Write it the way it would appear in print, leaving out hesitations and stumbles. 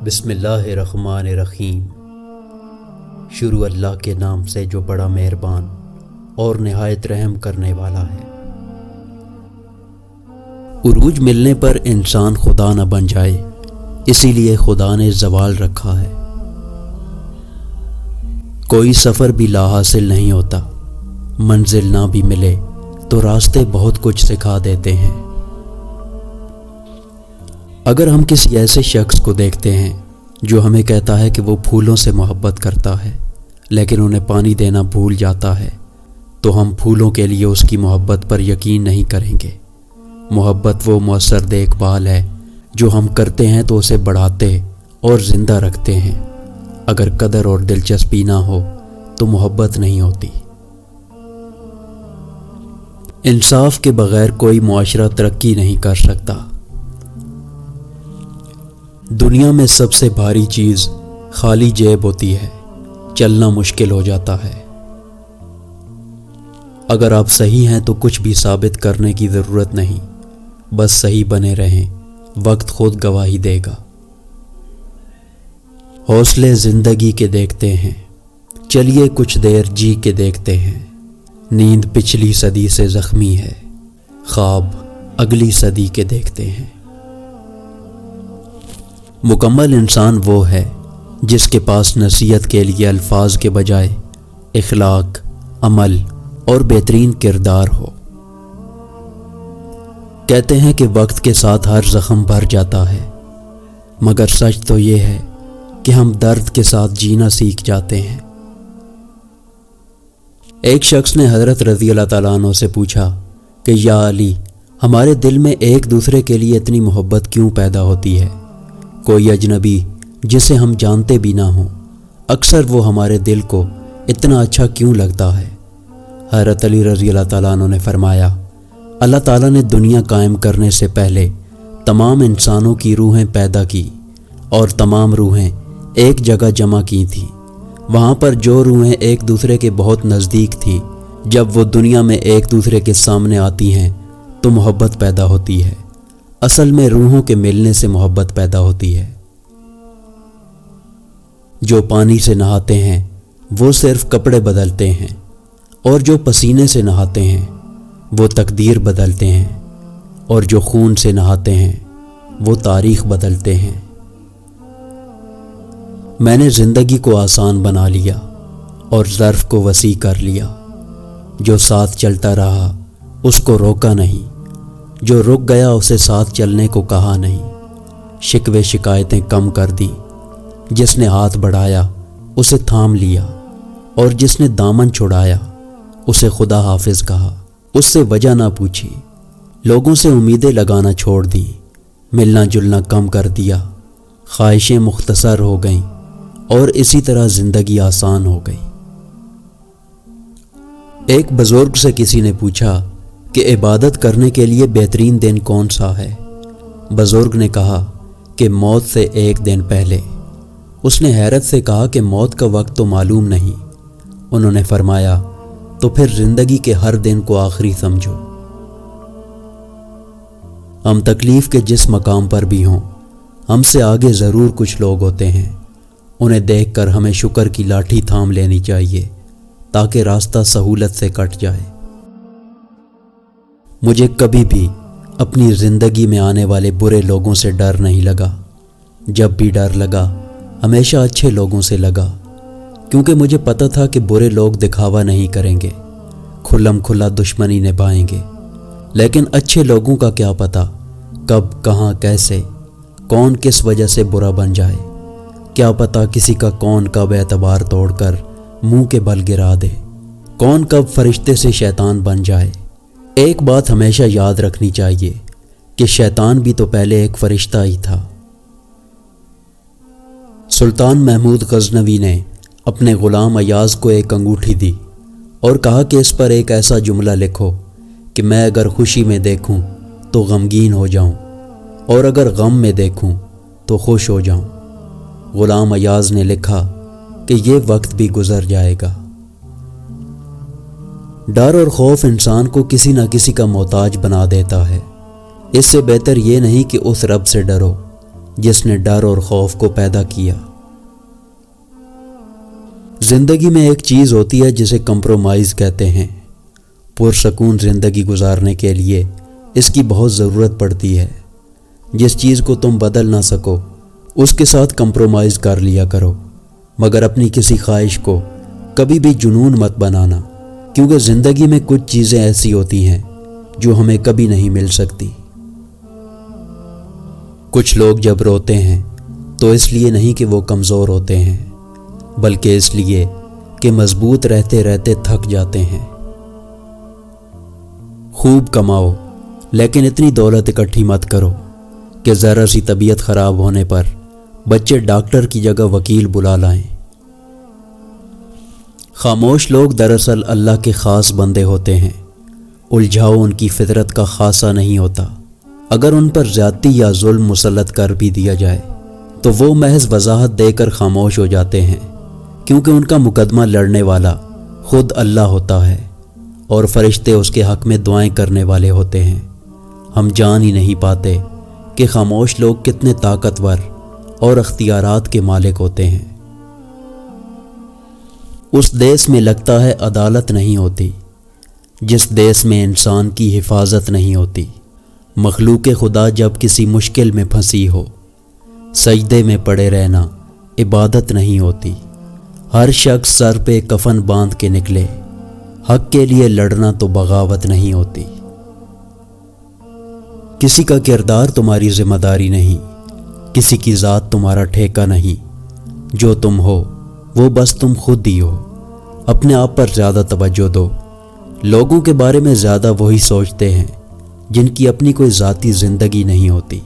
بسم اللہ الرحمن الرحیم۔ شروع اللہ کے نام سے جو بڑا مہربان اور نہایت رحم کرنے والا ہے۔ عروج ملنے پر انسان خدا نہ بن جائے، اسی لیے خدا نے زوال رکھا ہے۔ کوئی سفر بھی لا حاصل نہیں ہوتا، منزل نہ بھی ملے تو راستے بہت کچھ سکھا دیتے ہیں۔ اگر ہم کسی ایسے شخص کو دیکھتے ہیں جو ہمیں کہتا ہے کہ وہ پھولوں سے محبت کرتا ہے لیکن انہیں پانی دینا بھول جاتا ہے، تو ہم پھولوں کے لیے اس کی محبت پر یقین نہیں کریں گے۔ محبت وہ مؤثر دیکھ بھال ہے جو ہم کرتے ہیں تو اسے بڑھاتے اور زندہ رکھتے ہیں۔ اگر قدر اور دلچسپی نہ ہو تو محبت نہیں ہوتی۔ انصاف کے بغیر کوئی معاشرہ ترقی نہیں کر سکتا۔ دنیا میں سب سے بھاری چیز خالی جیب ہوتی ہے، چلنا مشکل ہو جاتا ہے۔ اگر آپ صحیح ہیں تو کچھ بھی ثابت کرنے کی ضرورت نہیں، بس صحیح بنے رہیں، وقت خود گواہی دے گا۔ حوصلے زندگی کے دیکھتے ہیں، چلیے کچھ دیر جی کے دیکھتے ہیں۔ نیند پچھلی صدی سے زخمی ہے، خواب اگلی صدی کے دیکھتے ہیں۔ مکمل انسان وہ ہے جس کے پاس نصیحت کے لیے الفاظ کے بجائے اخلاق، عمل اور بہترین کردار ہو۔ کہتے ہیں کہ وقت کے ساتھ ہر زخم بھر جاتا ہے، مگر سچ تو یہ ہے کہ ہم درد کے ساتھ جینا سیکھ جاتے ہیں۔ ایک شخص نے حضرت رضی اللہ تعالیٰ عنہ سے پوچھا کہ یا علی، ہمارے دل میں ایک دوسرے کے لیے اتنی محبت کیوں پیدا ہوتی ہے؟ کوئی اجنبی جسے ہم جانتے بھی نہ ہوں، اکثر وہ ہمارے دل کو اتنا اچھا کیوں لگتا ہے؟ حضرت علی رضی اللہ تعالیٰ عنہ نے فرمایا، اللہ تعالیٰ نے دنیا قائم کرنے سے پہلے تمام انسانوں کی روحیں پیدا کی اور تمام روحیں ایک جگہ جمع کی تھیں۔ وہاں پر جو روحیں ایک دوسرے کے بہت نزدیک تھیں، جب وہ دنیا میں ایک دوسرے کے سامنے آتی ہیں تو محبت پیدا ہوتی ہے۔ اصل میں روحوں کے ملنے سے محبت پیدا ہوتی ہے۔ جو پانی سے نہاتے ہیں وہ صرف کپڑے بدلتے ہیں، اور جو پسینے سے نہاتے ہیں وہ تقدیر بدلتے ہیں، اور جو خون سے نہاتے ہیں وہ تاریخ بدلتے ہیں۔ میں نے زندگی کو آسان بنا لیا اور ظرف کو وسیع کر لیا۔ جو ساتھ چلتا رہا اس کو روکا نہیں، جو رک گیا اسے ساتھ چلنے کو کہا نہیں۔ شکوے شکایتیں کم کر دیں، جس نے ہاتھ بڑھایا اسے تھام لیا، اور جس نے دامن چھڑایا اسے خدا حافظ کہا۔ اس سے وجہ نہ پوچھی، لوگوں سے امیدیں لگانا چھوڑ دیں، ملنا جلنا کم کر دیا، خواہشیں مختصر ہو گئیں، اور اسی طرح زندگی آسان ہو گئی۔ ایک بزرگ سے کسی نے پوچھا کہ عبادت کرنے کے لیے بہترین دن کون سا ہے؟ بزرگ نے کہا کہ موت سے ایک دن پہلے۔ اس نے حیرت سے کہا کہ موت کا وقت تو معلوم نہیں۔ انہوں نے فرمایا، تو پھر زندگی کے ہر دن کو آخری سمجھو۔ ہم تکلیف کے جس مقام پر بھی ہوں، ہم سے آگے ضرور کچھ لوگ ہوتے ہیں۔ انہیں دیکھ کر ہمیں شکر کی لاٹھی تھام لینی چاہیے تاکہ راستہ سہولت سے کٹ جائے۔ مجھے کبھی بھی اپنی زندگی میں آنے والے برے لوگوں سے ڈر نہیں لگا۔ جب بھی ڈر لگا ہمیشہ اچھے لوگوں سے لگا، کیونکہ مجھے پتہ تھا کہ برے لوگ دکھاوا نہیں کریں گے، کھلم کھلا دشمنی نبھائیں گے۔ لیکن اچھے لوگوں کا کیا پتہ کب کہاں کیسے کون کس وجہ سے برا بن جائے؟ کیا پتہ کسی کا کون کب اعتبار توڑ کر منہ کے بل گرا دے، کون کب فرشتے سے شیطان بن جائے۔ ایک بات ہمیشہ یاد رکھنی چاہیے کہ شیطان بھی تو پہلے ایک فرشتہ ہی تھا۔ سلطان محمود غزنوی نے اپنے غلام ایاز کو ایک انگوٹھی دی اور کہا کہ اس پر ایک ایسا جملہ لکھو کہ میں اگر خوشی میں دیکھوں تو غمگین ہو جاؤں، اور اگر غم میں دیکھوں تو خوش ہو جاؤں۔ غلام ایاز نے لکھا کہ یہ وقت بھی گزر جائے گا۔ ڈر اور خوف انسان کو کسی نہ کسی کا محتاج بنا دیتا ہے۔ اس سے بہتر یہ نہیں کہ اس رب سے ڈرو جس نے ڈر اور خوف کو پیدا کیا۔ زندگی میں ایک چیز ہوتی ہے جسے کمپرومائز کہتے ہیں۔ پرسکون زندگی گزارنے کے لیے اس کی بہت ضرورت پڑتی ہے۔ جس چیز کو تم بدل نہ سکو اس کے ساتھ کمپرومائز کر لیا کرو، مگر اپنی کسی خواہش کو کبھی بھی جنون مت بنانا، کیونکہ زندگی میں کچھ چیزیں ایسی ہوتی ہیں جو ہمیں کبھی نہیں مل سکتی۔ کچھ لوگ جب روتے ہیں تو اس لیے نہیں کہ وہ کمزور ہوتے ہیں، بلکہ اس لیے کہ مضبوط رہتے رہتے تھک جاتے ہیں۔ خوب کماؤ لیکن اتنی دولت اکٹھی مت کرو کہ ذرا سی طبیعت خراب ہونے پر بچے ڈاکٹر کی جگہ وکیل بلا لائیں۔ خاموش لوگ دراصل اللہ کے خاص بندے ہوتے ہیں۔ الجھاؤ ان کی فطرت کا خاصہ نہیں ہوتا۔ اگر ان پر زیادتی یا ظلم مسلط کر بھی دیا جائے تو وہ محض وضاحت دے کر خاموش ہو جاتے ہیں، کیونکہ ان کا مقدمہ لڑنے والا خود اللہ ہوتا ہے اور فرشتے اس کے حق میں دعائیں کرنے والے ہوتے ہیں۔ ہم جان ہی نہیں پاتے کہ خاموش لوگ کتنے طاقتور اور اختیارات کے مالک ہوتے ہیں۔ اس دیس میں لگتا ہے عدالت نہیں ہوتی جس دیس میں انسان کی حفاظت نہیں ہوتی۔ مخلوق خدا جب کسی مشکل میں پھنسی ہو، سجدے میں پڑے رہنا عبادت نہیں ہوتی۔ ہر شخص سر پہ کفن باندھ کے نکلے، حق کے لیے لڑنا تو بغاوت نہیں ہوتی۔ کسی کا کردار تمہاری ذمہ داری نہیں، کسی کی ذات تمہارا ٹھیکہ نہیں۔ جو تم ہو وہ بس تم خود ہی ہو۔ اپنے آپ پر زیادہ توجہ دو۔ لوگوں کے بارے میں زیادہ وہی سوچتے ہیں جن کی اپنی کوئی ذاتی زندگی نہیں ہوتی۔